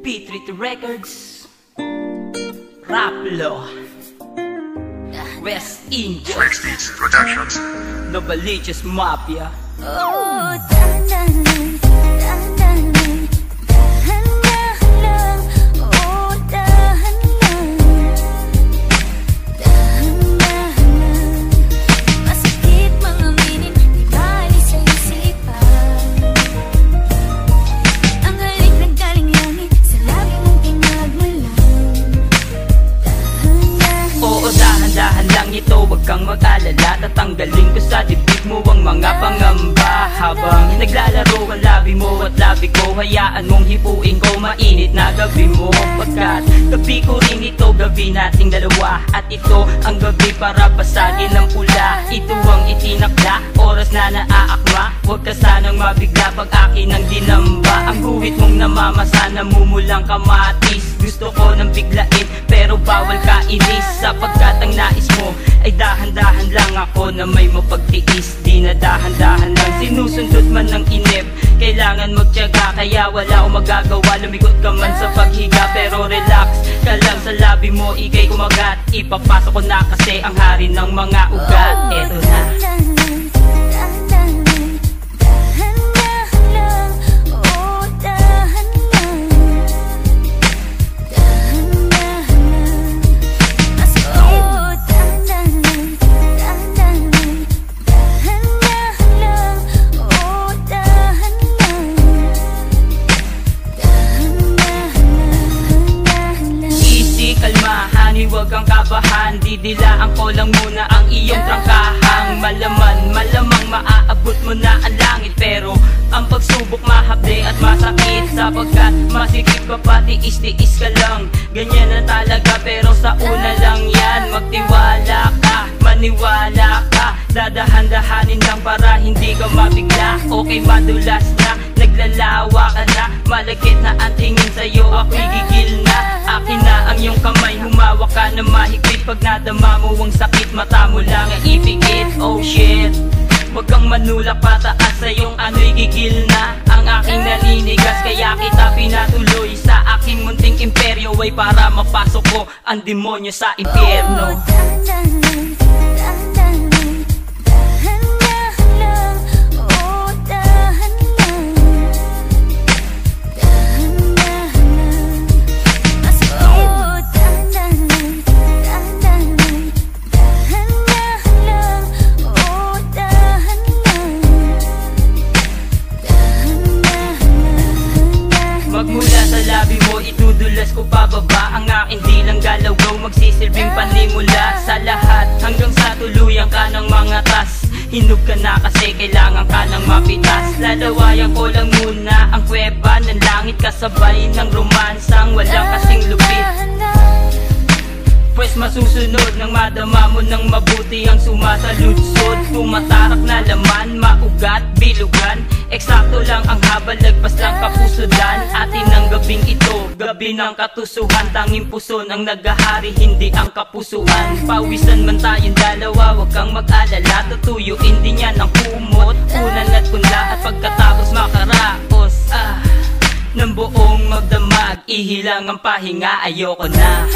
P3 Records, Raplo, West Indies Productions, Novaliches Mafia. Oh, dahan-dahan, dahan-dahan, dahan-dahan lang. Oh, dahan-dahan, dahan-dahan lang. Masakit mga minin, di bali sa isipan. Ang halik ng galing langit, sa labi mong pinagmulan. Dahan-dahan. Oo, dahan-dahan lang ito, wag kang mag-alala. Tatanggalin ko sa dibdib mo ang mga pangamba. Habang naglalaro ang labi mo at labi ko, hayaan mong hipuin ko mainit na gabi mo. Pagkat gabi ko rin ito, gabi nating dalawa. At ito ang gabi para basagin ng pula. Ito ang itinakda, oras na naaakma. Huwag ka sanang mabigla pag akin ang dinamba. Ang guhit mong namamasa, namumulang kamatis. Gusto ko nang biglain, pero bawal ka inis. Sapagkat ang nais mo ay dahan-dahan lang. Ako na may mapagtiis, di na dahan-dahan lang. Sinusundot man ng inip, kailangan magtiyaga. Kaya wala akong magagawa, lumigot ka man sa paghiga. Pero relax ka lang sa labi mo, ikay kumagat. Ipapasok ko na kasi ang hari ng mga ugat. Eto na. Huwag kang kabahan, didilaan ko lang muna ang iyong trangkahang. Malamang maaabot mo na ang langit. Pero ang pagsubok mahapde at masakit, sapagkat masikip ka pa, tiis-tiis ka lang. Ganyan na talaga, pero sa una lang yan. Magtiwala ka, maniwala ka, dadahan-dahanin lang para hindi ka mabigla. Okay, madulas na, naglalawa ka na, malagkit na ang tingin sa'yo, ako'y gigil na. Akin na ang iyong kamay, humawak ka na mahigpit. Pag nadama mo ang sakit, mata mo lang ang ipikit. Oh shit, huwag kang manulak pataas, sa iyong ano'y gigil na. Ang aking naninigas, kaya kita pinatuloy sa aking munting imperyo. Ay para mapasok ko ang demonyo sa impyerno. Magmula sa labi mo, itudulas ko pababa. Ang aking dilang galaw-gaw, magsisilbing panimula sa lahat. Hanggang sa tuluyan ka ng mga tas. Hinog ka na kasi kailangan ka ng mapitas. Lalawayan ko lang muna ang kuweba ng langit, kasabay ng romansang walang kasing lupit. Pwes masusunod nang madama mo ng mabuti ang sumasaludsod. Tumatarak na laman, maugat, bilugan. Eksakto lang ang habal, lagpas lang kapusudan. Atin ang gabing ito, gabi ng katusuhan. Tanging puson ang naghahari, hindi ang kapusuan. Pawisan man tayong dalawa, wag kang mag-alala. Tutuyuin din yan ang kumot, unan at punla. At pagkatapos makaraos ng buong magdamag, ihilang ang pahinga, ayoko na.